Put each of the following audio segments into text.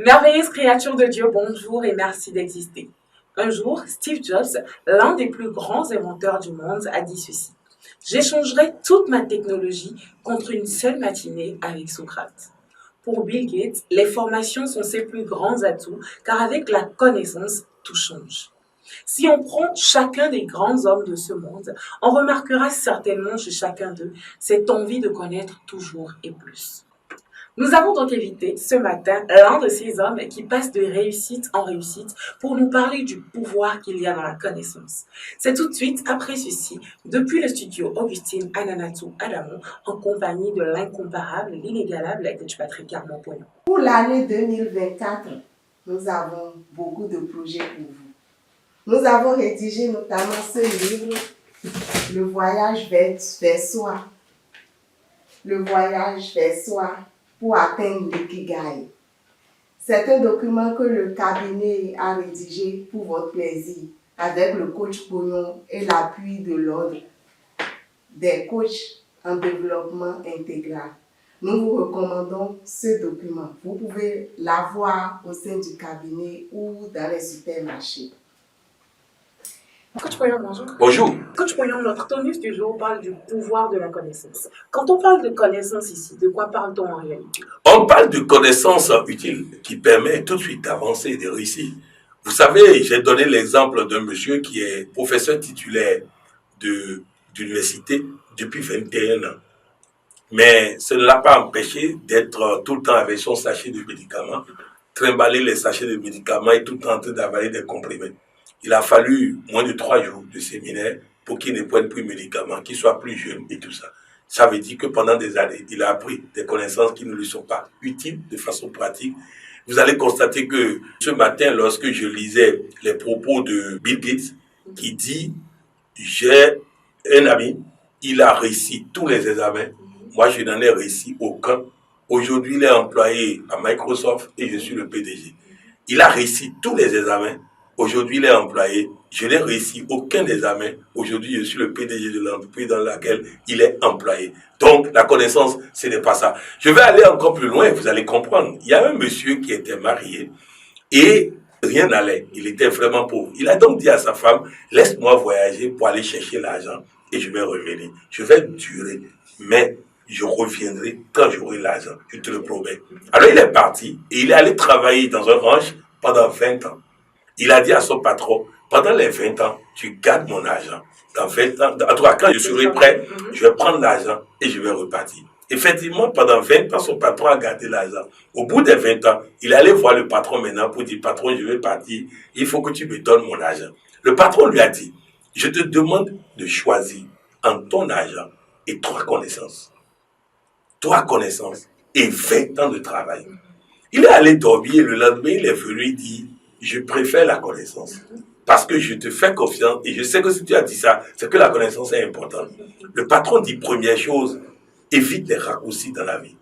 Merveilleuse créature de Dieu, bonjour et merci d'exister. Un jour, Steve Jobs, l'un des plus grands inventeurs du monde, a dit ceci. J'échangerai toute ma technologie contre une seule matinée avec Socrate. Pour Bill Gates, les formations sont ses plus grands atouts car avec la connaissance, tout change. Si on prend chacun des grands hommes de ce monde, on remarquera certainement chez chacun d'eux cette envie de connaître toujours et plus. Nous avons donc invité ce matin l'un de ces hommes qui passe de réussite en réussite pour nous parler du pouvoir qu'il y a dans la connaissance. C'est tout de suite après ceci, depuis le studio Augustine Ananatou Adamo, en compagnie de l'incomparable, l'inégalable coach Patrick Carmon-Poignon. Pour l'année 2024, nous avons beaucoup de projets pour vous. Nous avons rédigé notamment ce livre, Le voyage vers soi. Le voyage vers soi pour atteindre l'ikigai. C'est un document que le cabinet a rédigé pour votre plaisir avec le coach Pognon et l'appui de l'ordre des coachs en développement intégral. Nous vous recommandons ce document. Vous pouvez l'avoir au sein du cabinet ou dans les supermarchés. Coach Poignon, bonjour. Bonjour. Coach Poignon, notre tonus du jour parle du pouvoir de la connaissance. Quand on parle de connaissance ici, de quoi parle-t-on en réalité? On parle de connaissances utiles qui permet tout de suite d'avancer et de réussir. Vous savez, j'ai donné l'exemple d'un monsieur qui est professeur titulaire d'université depuis 21 ans. Mais ce ne l'a pas empêché d'être tout le temps avec son sachet de médicaments, trimballer les sachets de médicaments et tout le temps en train d'avaler des comprimés. Il a fallu moins de 3 jours de séminaire pour qu'il ne prenne plus de médicaments, qu'il soit plus jeune et tout ça. Ça veut dire que pendant des années, il a appris des connaissances qui ne lui sont pas utiles de façon pratique. Vous allez constater que ce matin, lorsque je lisais les propos de Bill Gates, qui dit « J'ai un ami, il a réussi tous les examens, moi je n'en ai réussi aucun. Aujourd'hui, il est employé à Microsoft et je suis le PDG. Il a réussi tous les examens. Aujourd'hui, il est employé. Je n'ai réussi aucun examen. Aujourd'hui, je suis le PDG de l'entreprise dans laquelle il est employé. Donc, la connaissance, ce n'est pas ça. Je vais aller encore plus loin, vous allez comprendre. Il y a un monsieur qui était marié et rien n'allait. Il était vraiment pauvre. Il a donc dit à sa femme, laisse-moi voyager pour aller chercher l'argent et je vais revenir. Je vais durer, mais je reviendrai quand j'aurai l'argent. Je te le promets. Alors, il est parti et il est allé travailler dans un ranch pendant 20 ans. Il a dit à son patron, pendant les 20 ans, tu gardes mon argent. Dans 20 ans, en tout cas, quand je serai prêt, je vais prendre l'argent et je vais repartir. Effectivement, pendant 20 ans, son patron a gardé l'argent. Au bout des 20 ans, il allait voir le patron maintenant pour dire, patron, je vais partir, il faut que tu me donnes mon argent. Le patron lui a dit, je te demande de choisir entre ton argent et 3 connaissances. 3 connaissances et 20 ans de travail. Il est allé dormir et le lendemain, il est venu dire, je préfère la connaissance. Parce que je te fais confiance et je sais que si tu as dit ça, c'est que la connaissance est importante. Le patron dit première chose, évite les raccourcis dans la vie.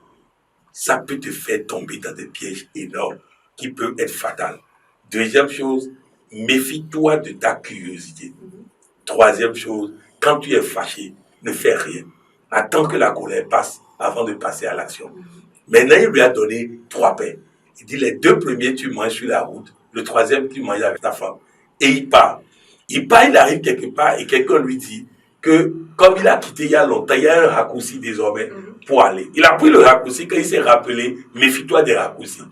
Ça peut te faire tomber dans des pièges énormes qui peuvent être fatals. Deuxième chose, méfie-toi de ta curiosité. Troisième chose, quand tu es fâché, ne fais rien. Attends que la colère passe avant de passer à l'action. Maintenant, il lui a donné 3 pains. Il dit, les 2 premiers, tu manges sur la route. Le 3e, tu manges avec ta femme. Et il part. Il arrive quelque part et quelqu'un lui dit que comme il a quitté il y a longtemps, il y a un raccourci désormais pour aller. Il a pris le raccourci quand il s'est rappelé, méfie-toi des raccourcis.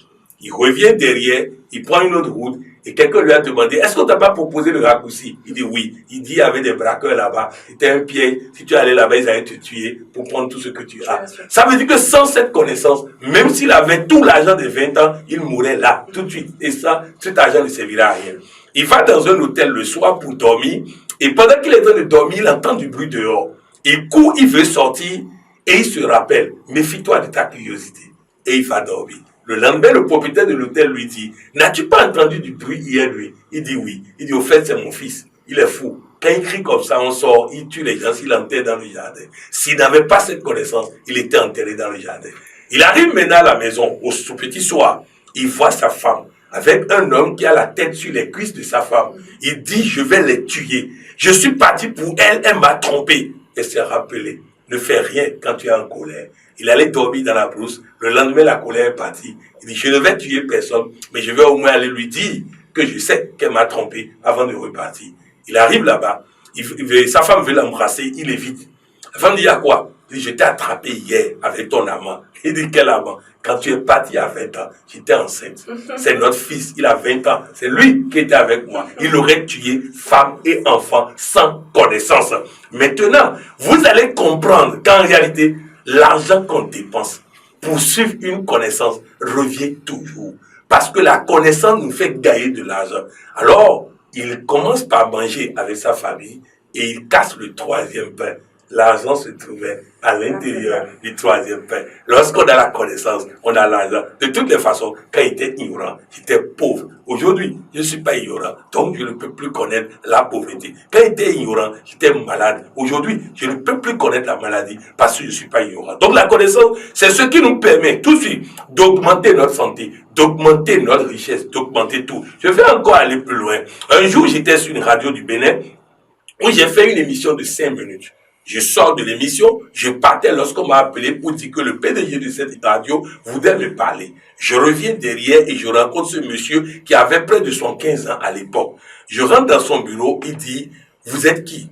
Il revient derrière, il prend une autre route et quelqu'un lui a demandé, est-ce qu'on t'a pas proposé le raccourci? Il dit oui. Il dit, il y avait des braqueurs là-bas, c'était un piège. Si tu allais là-bas, ils allaient te tuer pour prendre tout ce que tu as. Ça veut dire que sans cette connaissance, même s'il avait tout l'argent de 20 ans, il mourrait là, tout de suite. Et ça, cet argent ne servira à rien. Il va dans un hôtel le soir pour dormir et pendant qu'il est en train de dormir, il entend du bruit dehors. Il court, il veut sortir et il se rappelle, méfie-toi de ta curiosité. Et il va dormir. Le lendemain, le propriétaire de l'hôtel lui dit, n'as-tu pas entendu du bruit hier, lui? Il dit oui. Il dit, au fait, c'est mon fils. Il est fou. Quand il crie comme ça, on sort, il tue les gens, il enterre dans le jardin. S'il n'avait pas cette connaissance, il était enterré dans le jardin. Il arrive maintenant à la maison, au petit soir. Il voit sa femme avec un homme qui a la tête sur les cuisses de sa femme. Il dit, je vais les tuer. Je suis parti pour elle, elle m'a trompé. Elle s'est rappelée. ne fais rien quand tu es en colère. Il allait dormir dans la brousse. Le lendemain, la colère est partie. Il dit, je ne vais tuer personne, mais je vais au moins aller lui dire que je sais qu'elle m'a trompé avant de repartir. Il arrive là-bas. Sa femme veut l'embrasser. Il évite. La femme dit, à quoi? Il dit, je t'ai attrapé hier avec ton amant. Il dit, quel amant? Quand tu es parti à 20 ans, j'étais enceinte. C'est notre fils, il a 20 ans. C'est lui qui était avec moi. Il aurait tué femme et enfant sans connaissance. Maintenant, vous allez comprendre qu'en réalité, l'argent qu'on dépense pour suivre une connaissance revient toujours. Parce que la connaissance nous fait gagner de l'argent. Alors, il commence par manger avec sa famille et il casse le troisième pain. L'argent se trouvait à l'intérieur du troisième pain. Lorsqu'on a la connaissance, on a l'argent. De toutes les façons, quand il était ignorant, j'étais pauvre. Aujourd'hui, je ne suis pas ignorant, donc je ne peux plus connaître la pauvreté. Quand j'étais ignorant, j'étais malade. Aujourd'hui, je ne peux plus connaître la maladie parce que je ne suis pas ignorant. Donc la connaissance, c'est ce qui nous permet tout de suite d'augmenter notre santé, d'augmenter notre richesse, d'augmenter tout. Je vais encore aller plus loin. Un jour, j'étais sur une radio du Bénin où j'ai fait une émission de 5 minutes. Je sors de l'émission, je partais lorsqu'on m'a appelé pour dire que le PDG de cette radio voulait me parler. Je reviens derrière et je rencontre ce monsieur qui avait près de 75 ans à l'époque. Je rentre dans son bureau, il dit, vous êtes qui?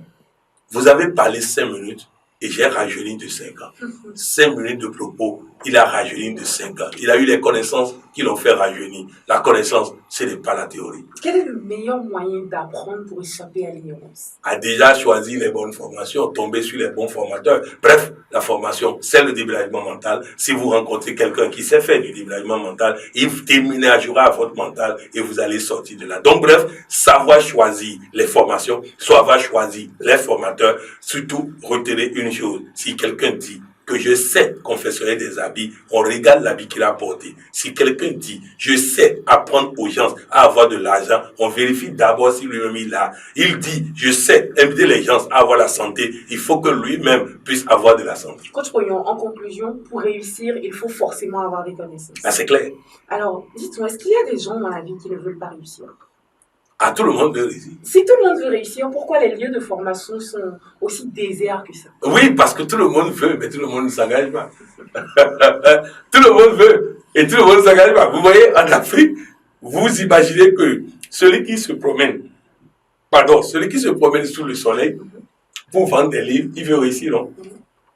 Vous avez parlé 5 minutes et j'ai rajeuni de 5 ans. 5 minutes de propos, il a rajeuni de 5 ans. Il a eu les connaissances qui l'ont fait rajeunir. La connaissance, ce n'est pas la théorie. Quel est le meilleur moyen d'apprendre pour échapper à l'ignorance? A déjà choisi les bonnes formations, tomber sur les bons formateurs. Bref, la formation, c'est le développement mental. Si vous rencontrez quelqu'un qui sait faire du développement mental, il déménagera votre mental et vous allez sortir de là. Donc bref, savoir choisir les formations, savoir choisir les formateurs. Surtout, retenez une chose. Si quelqu'un dit que je sais confectionner des habits, on regarde l'habit qu'il a porté. Si quelqu'un dit, je sais apprendre aux gens à avoir de l'argent, on vérifie d'abord si lui-même il a. Il dit, je sais inviter les gens à avoir la santé, il faut que lui-même puisse avoir de la santé. Coach Poyon, en conclusion, pour réussir, il faut forcément avoir des connaissances. Ah, c'est clair. Alors, dites-moi, est-ce qu'il y a des gens dans la vie qui ne veulent pas réussir? Ah, tout le monde veut réussir. Si tout le monde veut réussir, pourquoi les lieux de formation sont aussi déserts que ça? Oui, parce que tout le monde veut, mais tout le monde ne s'engage pas. Tout le monde veut, et tout le monde ne s'engage pas. Vous voyez, en Afrique, vous imaginez que celui qui se promène sous le soleil pour vendre des livres, il veut réussir, non?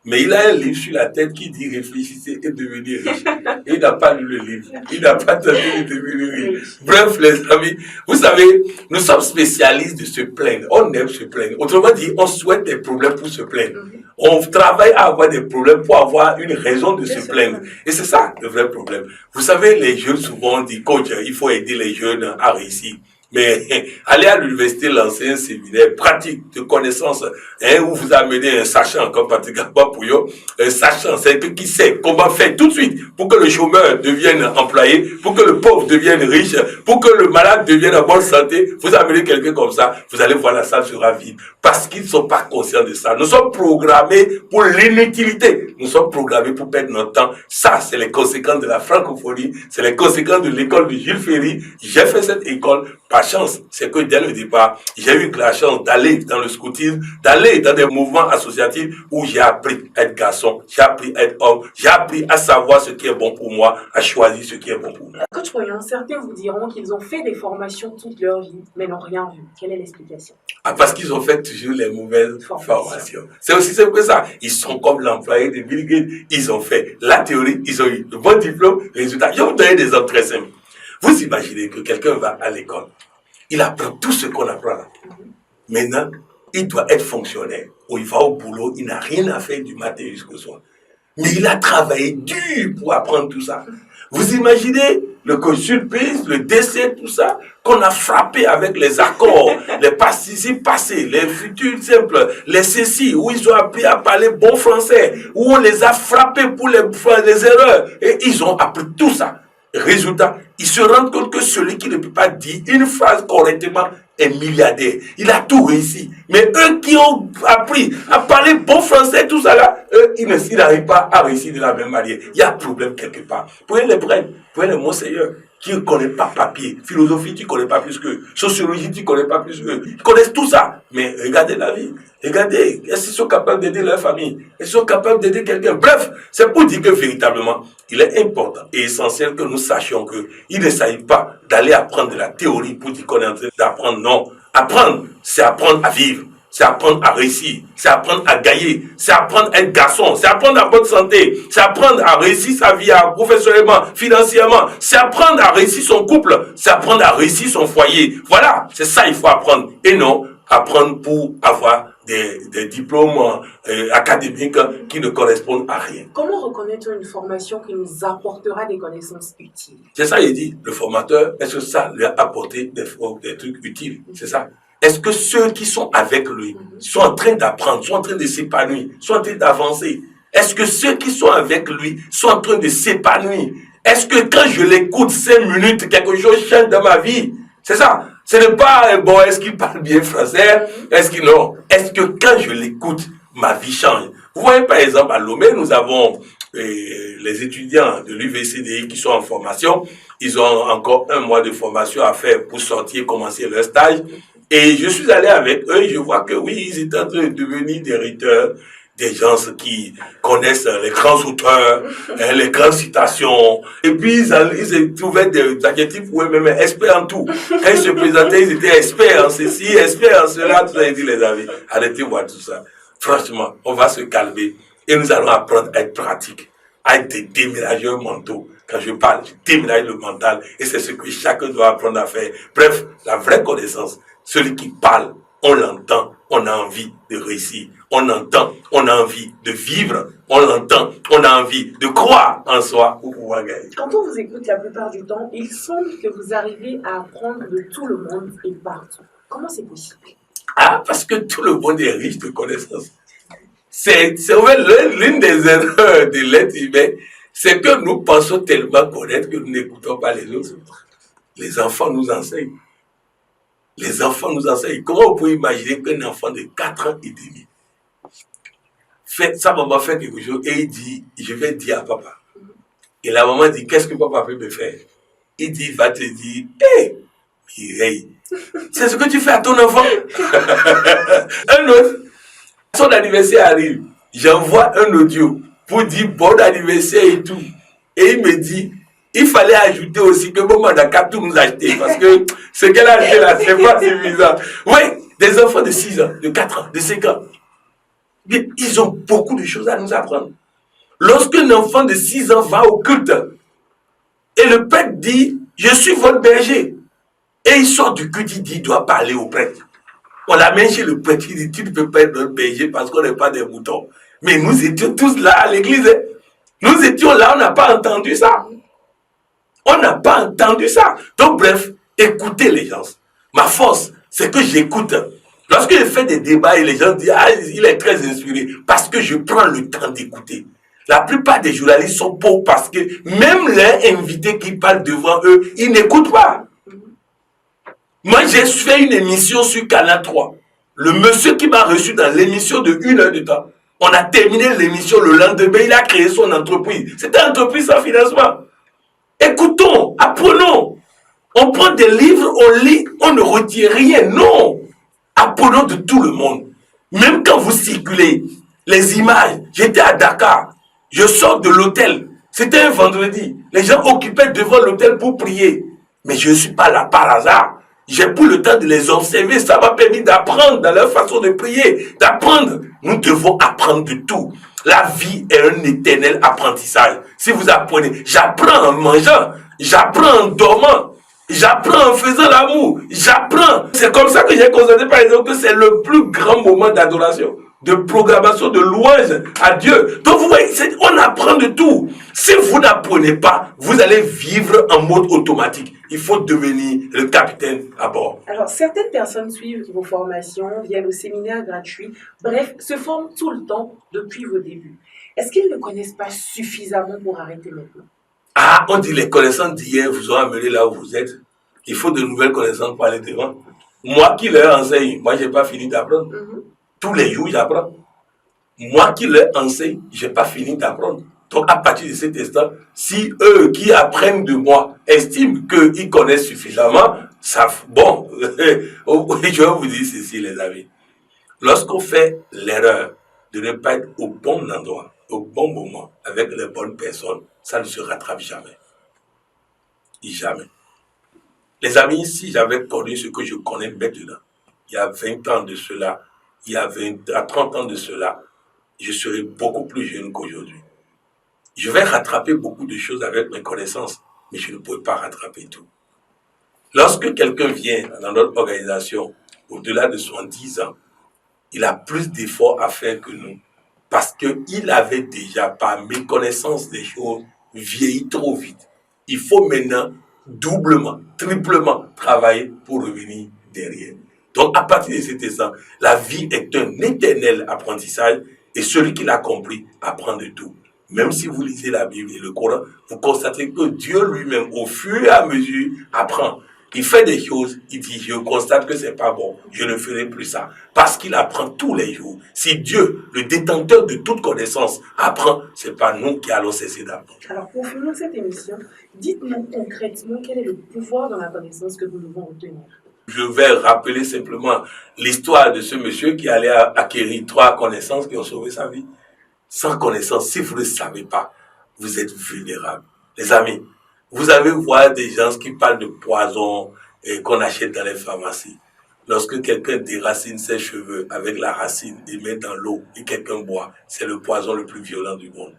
Mais il a un livre sur la tête qui dit réfléchissez et devenez riche. Et il n'a pas lu le livre. Il n'a pas tenté de devenir riche. Bref, les amis, vous savez, nous sommes spécialistes de se plaindre. On aime se plaindre. Autrement dit, on souhaite des problèmes pour se plaindre. On travaille à avoir des problèmes pour avoir une raison de se plaindre. Et c'est ça le vrai problème. Vous savez, les jeunes souvent disent, coach, il faut aider les jeunes à réussir. Mais allez à l'université lancer un séminaire pratique de connaissances, où vous amenez un sachant comme Patrick Pouillot, un sachant, c'est quelqu'un qui sait comment faire tout de suite pour que le chômeur devienne employé, pour que le pauvre devienne riche, pour que le malade devienne en bonne santé. Vous amenez quelqu'un comme ça, vous allez voir, la salle sera vide. Parce qu'ils ne sont pas conscients de ça. Nous sommes programmés pour l'inutilité. Nous sommes programmés pour perdre notre temps. Ça, c'est les conséquences de la francophonie, c'est les conséquences de l'école de Jules Ferry. J'ai fait cette école par chance. C'est que dès le départ, j'ai eu la chance d'aller dans le scoutisme, d'aller dans des mouvements associatifs où j'ai appris à être garçon, j'ai appris à être homme, j'ai appris à savoir ce qui est bon pour moi, à choisir ce qui est bon pour moi. Coach Poyon, certains vous diront qu'ils ont fait des formations toute leur vie, mais n'ont rien vu. Quelle est l'explication? Ah, parce qu'ils ont fait toujours les mauvaises formations. C'est aussi simple que ça. Ils sont comme l'employé de Bill Gates. Ils ont fait la théorie, ils ont eu le bon diplôme, résultat. Je vais vous donner des exemples très simples. Vous imaginez que quelqu'un va à l'école, il apprend tout ce qu'on apprend là. Maintenant, il doit être fonctionnaire, ou il va au boulot, il n'a rien à faire du matin jusqu'au soir. Mais il a travaillé dur pour apprendre tout ça. Vous imaginez le consulpise, le décès, tout ça, qu'on a frappé avec les accords, les participes passés, les futurs simples, les ceci, où ils ont appris à parler bon français, où on les a frappés pour les erreurs, et ils ont appris tout ça. Résultat, ils se rendent compte que celui qui ne peut pas dire une phrase correctement est milliardaire. Il a tout réussi. Mais eux qui ont appris à parler bon français, tout ça là, eux, ils n'arrivent pas à réussir de la même manière. Il y a un problème quelque part. Prenez les brèves, prenez les Monseigneur. qui ne connaissent pas papier. Philosophie, tu ne connais pas plus qu'eux. Sociologie, tu ne connais pas plus qu'eux. Ils connaissent tout ça. Mais regardez la vie. Regardez, est-ce qu'ils sont capables d'aider leur famille? Est-ce qu'ils sont capables d'aider quelqu'un? Bref, c'est pour dire que véritablement, il est important et essentiel que nous sachions qu'il ne s'agit pas d'aller apprendre de la théorie pour dire qu'on est en train d'apprendre. Non. Apprendre, c'est apprendre à vivre. C'est apprendre à réussir, c'est apprendre à gagner, c'est apprendre à être garçon, c'est apprendre à bonne santé, c'est apprendre à réussir sa vie professionnellement, financièrement, c'est apprendre à réussir son couple, c'est apprendre à réussir son foyer. Voilà, c'est ça il faut apprendre. Et non apprendre pour avoir des diplômes académiques qui ne correspondent à rien. Comment reconnaître une formation qui nous apportera des connaissances utiles? C'est ça il dit, le formateur, est-ce que ça lui a apporté des trucs utiles? C'est ça. Est-ce que ceux qui sont avec lui sont en train d'apprendre, sont en train de s'épanouir, sont en train d'avancer? Est-ce que ceux qui sont avec lui sont en train de s'épanouir? Est-ce que quand je l'écoute 5 minutes, quelque chose change dans ma vie? C'est ça. Ce n'est pas, bon, est-ce qu'il parle bien français? Est-ce qu'il non? Est-ce que quand je l'écoute, ma vie change? Vous voyez par exemple à Lomé, nous avons les étudiants de l'UVCDI qui sont en formation. Ils ont encore 1 mois de formation à faire pour sortir, commencer leur stage. Et je suis allé avec eux et je vois que oui, ils étaient en train de devenir des rhéteurs, des gens qui connaissent les grands auteurs, les grandes citations. Et puis, ils trouvaient des adjectifs pour eux-mêmes experts en tout. Quand ils se présentaient, ils étaient experts en ceci, experts en cela, tout ça. Ils disent, les amis, arrêtez voir tout ça. Franchement, on va se calmer et nous allons apprendre à être pratiques, à être des déménageurs mentaux. Quand je parle, je déménage le mental et c'est ce que chacun doit apprendre à faire. Bref, la vraie connaissance, celui qui parle, on l'entend, on a envie de réussir. On entend, on a envie de vivre. On l'entend, on a envie de croire en soi pour pouvoir gagner. Quand on vous écoute la plupart du temps, il semble que vous arrivez à apprendre de tout le monde et partout. Comment c'est possible? Ah, parce que tout le monde est riche de connaissances. C'est l'une des erreurs de l'être humain, c'est que nous pensons tellement connaître que nous n'écoutons pas les autres. Les enfants nous enseignent. Les enfants nous enseignent. Comment on peut imaginer qu'un enfant de 4 ans et demi sa maman fait quelque chose et il dit, je vais dire à papa. Et la maman dit, qu'est-ce que papa peut me faire? Il dit, il va te dire, hé, Mireille, c'est ce que tu fais à ton enfant. Un autre, son anniversaire arrive, j'envoie un audio pour dire bon anniversaire et tout. Et il me dit, il fallait ajouter aussi que maman n'a qu'à tout nous acheter parce que ce qu'elle a acheté là, c'est pas suffisant. Oui, des enfants de 6 ans, de 4 ans, de 5 ans. Mais ils ont beaucoup de choses à nous apprendre. Lorsqu'un enfant de 6 ans va au culte et le prêtre dit, je suis votre berger. Et il sort du culte, il dit, il doit parler au prêtre. On l'amène chez le prêtre, il dit, tu ne peux pas être notre berger parce qu'on n'est pas des moutons. Mais nous étions tous là à l'église. Nous étions là, on n'a pas entendu ça. On n'a pas entendu ça. Donc bref, écoutez les gens. Ma force, c'est que j'écoute. Lorsque je fais des débats et les gens disent, ah, il est très inspiré, parce que je prends le temps d'écouter. La plupart des journalistes sont pauvres parce que même les invités qui parlent devant eux, ils n'écoutent pas. Moi, j'ai fait une émission sur Canal 3. Le monsieur qui m'a reçu dans l'émission de 1 heure de temps, on a terminé l'émission le lendemain, il a créé son entreprise. C'était une entreprise sans financement. Écoutons, apprenons. On prend des livres, on lit, on ne retient rien. Non. Apprenons de tout le monde. Même quand vous circulez, les images. J'étais à Dakar. Je sors de l'hôtel. C'était un vendredi. Les gens occupaient devant l'hôtel pour prier. Mais je ne suis pas là par hasard. J'ai pris le temps de les observer. Ça m'a permis d'apprendre dans leur façon de prier. D'apprendre. Nous devons apprendre de tout. La vie est un éternel apprentissage. Si vous apprenez, j'apprends en mangeant. J'apprends en dormant. J'apprends en faisant l'amour. J'apprends. C'est comme ça que j'ai constaté, par exemple, que c'est le plus grand moment d'adoration, de programmation, de louange à Dieu. Donc, vous voyez, on apprend de tout. Si vous n'apprenez pas, vous allez vivre en mode automatique. Il faut devenir le capitaine à bord. Alors, certaines personnes suivent vos formations, viennent au séminaire gratuit, bref, se forment tout le temps depuis vos débuts. Est-ce qu'ils ne connaissent pas suffisamment pour arrêter maintenant? Ah, on dit les connaissances d'hier vous ont amené là où vous êtes. Il faut de nouvelles connaissances pour aller devant. Moi qui leur enseigne, moi je n'ai pas fini d'apprendre. Tous les jours j'apprends. Moi qui leur enseigne, je n'ai pas fini d'apprendre. Donc, à partir de cet instant, si eux qui apprennent de moi estiment qu'ils connaissent suffisamment, ça, bon, je vais vous dire ceci, les amis. Lorsqu'on fait l'erreur de ne pas être au bon endroit, au bon moment, avec les bonnes personnes, ça ne se rattrape jamais. Jamais. Les amis, si j'avais connu ce que je connais maintenant, il y a 20 ans de cela, il y a 30 ans de cela, je serais beaucoup plus jeune qu'aujourd'hui. Je vais rattraper beaucoup de choses avec mes connaissances, mais je ne pourrais pas rattraper tout. Lorsque quelqu'un vient dans notre organisation, au-delà de 70 ans, il a plus d'efforts à faire que nous, parce qu'il avait déjà, par méconnaissance des choses, vieilli trop vite. Il faut maintenant doublement, triplement travailler pour revenir derrière. Donc, à partir de cet instant, la vie est un éternel apprentissage et celui qui l'a compris apprend de tout. Même si vous lisez la Bible et le Coran, vous constatez que Dieu lui-même, au fur et à mesure, apprend. Il fait des choses, il dit, je constate que c'est pas bon, je ne ferai plus ça. Parce qu'il apprend tous les jours. Si Dieu, le détenteur de toute connaissance, apprend, c'est pas nous qui allons cesser d'apprendre. Alors, pour finir cette émission, dites-nous concrètement quel est le pouvoir dans la connaissance que nous devons obtenir. Je vais rappeler simplement l'histoire de ce monsieur qui allait acquérir 3 connaissances qui ont sauvé sa vie. Sans connaissance, si vous ne savez pas, vous êtes vulnérable. Les amis, vous avez voir des gens qui parlent de poison et qu'on achète dans les pharmacies. Lorsque quelqu'un déracine ses cheveux avec la racine et met dans l'eau et quelqu'un boit, c'est le poison le plus violent du monde.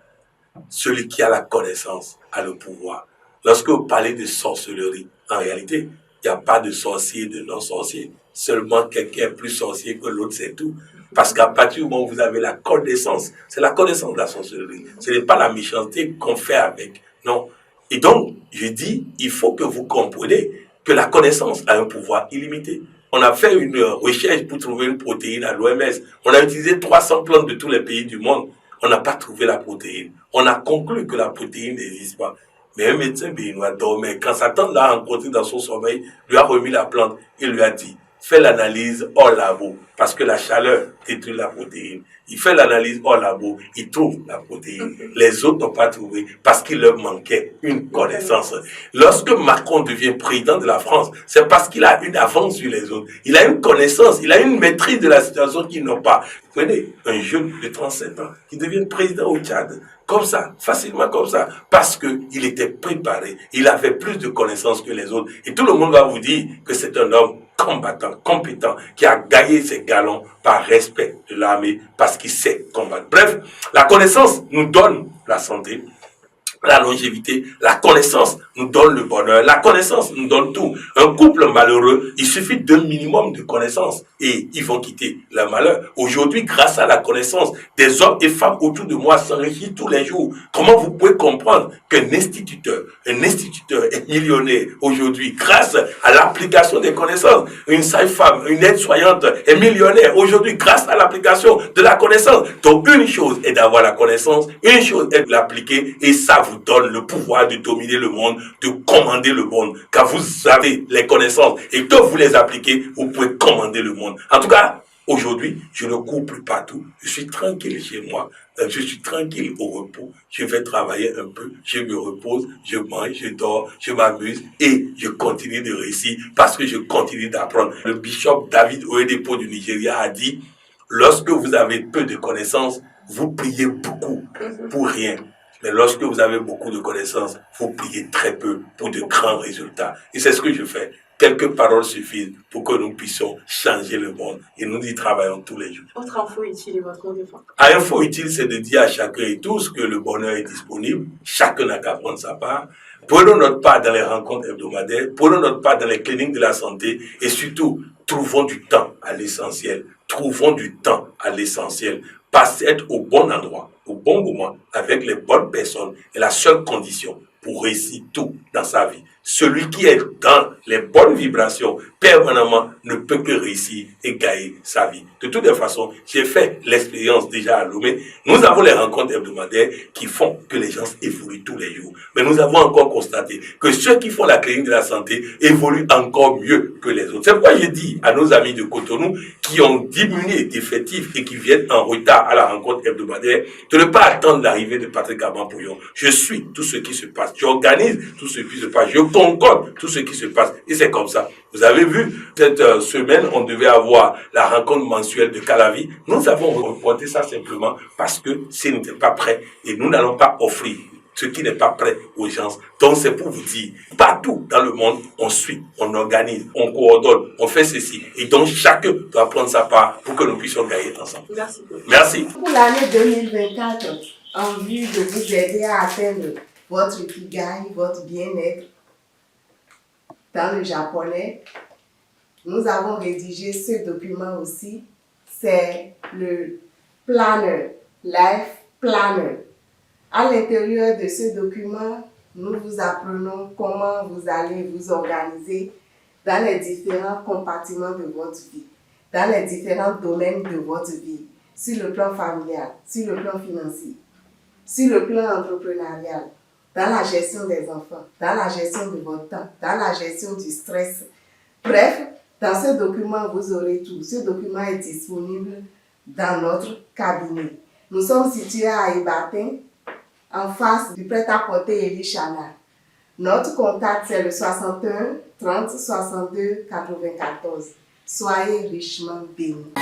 Celui qui a la connaissance a le pouvoir. Lorsque vous parlez de sorcellerie, en réalité, il n'y a pas de sorcier et de non-sorcier. Seulement quelqu'un est plus sorcier que l'autre, c'est tout. Parce qu'à partir du moment où vous avez la connaissance, c'est la connaissance de la sorcellerie. Ce n'est pas la méchanceté qu'on fait avec. Non. Et donc, je dis, il faut que vous compreniez que la connaissance a un pouvoir illimité. On a fait une recherche pour trouver une protéine à l'OMS. On a utilisé 300 plantes de tous les pays du monde. On n'a pas trouvé la protéine. On a conclu que la protéine n'existe pas. Mais un médecin béninois dormait. Quand Satan l'a rencontré dans son sommeil, lui a remis la plante et lui a dit, fais l'analyse hors labo, parce que la chaleur détruit la protéine. Il fait l'analyse hors labo, il trouve la protéine. Les autres n'ont pas trouvé parce qu'il leur manquait une connaissance. Lorsque Macron devient président de la France, c'est parce qu'il a une avance sur les autres. Il a une connaissance, il a une maîtrise de la situation qu'ils n'ont pas. Vous prenez un jeune de 37 ans qui devient président au Tchad, comme ça, facilement comme ça, parce qu'il était préparé, il avait plus de connaissances que les autres. Et tout le monde va vous dire que c'est un homme combattant, compétent, qui a gagné ses galons par respect de l'armée, parce qu'il sait combattre. Bref, la connaissance nous donne la santé, la longévité, la connaissance nous donne le bonheur, la connaissance nous donne tout. Un couple malheureux, il suffit d'un minimum de connaissance et ils vont quitter leur malheur. Aujourd'hui, grâce à la connaissance, des hommes et femmes autour de moi s'enrichissent tous les jours. Comment vous pouvez comprendre qu'un instituteur est millionnaire aujourd'hui grâce à l'application des connaissances? Une sage-femme, une aide-soignante est millionnaire aujourd'hui grâce à l'application de la connaissance. Donc une chose est d'avoir la connaissance, une chose est de l'appliquer et ça vous donne le pouvoir de dominer le monde, de commander le monde. Quand vous avez les connaissances et que vous les appliquez, vous pouvez commander le monde. En tout cas, aujourd'hui, je ne cours plus partout. Je suis tranquille chez moi. Je suis tranquille au repos. Je vais travailler un peu. Je me repose. Je mange, je dors, je m'amuse et je continue de réussir parce que je continue d'apprendre. Le bishop David Oyedepo du Nigeria a dit, lorsque vous avez peu de connaissances, vous priez beaucoup pour rien. Mais lorsque vous avez beaucoup de connaissances, vous priez très peu pour de grands résultats. Et c'est ce que je fais. Quelques paroles suffisent pour que nous puissions changer le monde. Et nous y travaillons tous les jours. Autre info utile et votre mot de fin. Info utile, c'est de dire à chacun et tous que le bonheur est disponible. Chacun n'a qu'à prendre sa part. Prenons notre part dans les rencontres hebdomadaires. Prenons notre part dans les cliniques de la santé. Et surtout, trouvons du temps à l'essentiel. Trouvons du temps à l'essentiel. Passez être au bon endroit, au bon moment, avec les bonnes personnes est la seule condition pour réussir tout dans sa vie. Celui qui est dans les bonnes vibrations permanemment ne peut que réussir et gagner sa vie. De toutes les façons, j'ai fait l'expérience déjà à Lomé. Nous avons les rencontres hebdomadaires qui font que les gens évoluent tous les jours. Mais nous avons encore constaté que ceux qui font la clinique de la santé évoluent encore mieux que les autres. C'est pourquoi j'ai dit à nos amis de Cotonou qui ont diminué d'effectifs et qui viennent en retard à la rencontre hebdomadaire de ne pas attendre l'arrivée de Patrick Abban-Pouillon. Je suis tout ce qui se passe. J'organise tout ce qui se passe. Je concorde tout ce qui se passe. Et c'est comme ça. Vous avez vu, cette semaine, on devait avoir la rencontre mensuelle de Calavi. Nous avons reporté ça simplement parce que ce n'était pas prêt et nous n'allons pas offrir ce qui n'est pas prêt aux gens. Donc c'est pour vous dire, partout dans le monde, on suit, on organise, on coordonne, on fait ceci. Et donc chacun doit prendre sa part pour que nous puissions gagner ensemble. Merci beaucoup. Merci. Pour l'année 2024, en vue de vous aider à atteindre votre ikigai, votre bien-être dans le japonais, nous avons rédigé ce document aussi. C'est le Planner, Life Planner. À l'intérieur de ce document, nous vous apprenons comment vous allez vous organiser dans les différents compartiments de votre vie, dans les différents domaines de votre vie, sur le plan familial, sur le plan financier, sur le plan entrepreneurial, dans la gestion des enfants, dans la gestion de votre temps, dans la gestion du stress. Bref, dans ce document, vous aurez tout. Ce document est disponible dans notre cabinet. Nous sommes situés à Ibatin, en face du prêt-à-porter Elie Chana. Notre contact, c'est le 61 30 62 94. Soyez richement bénis.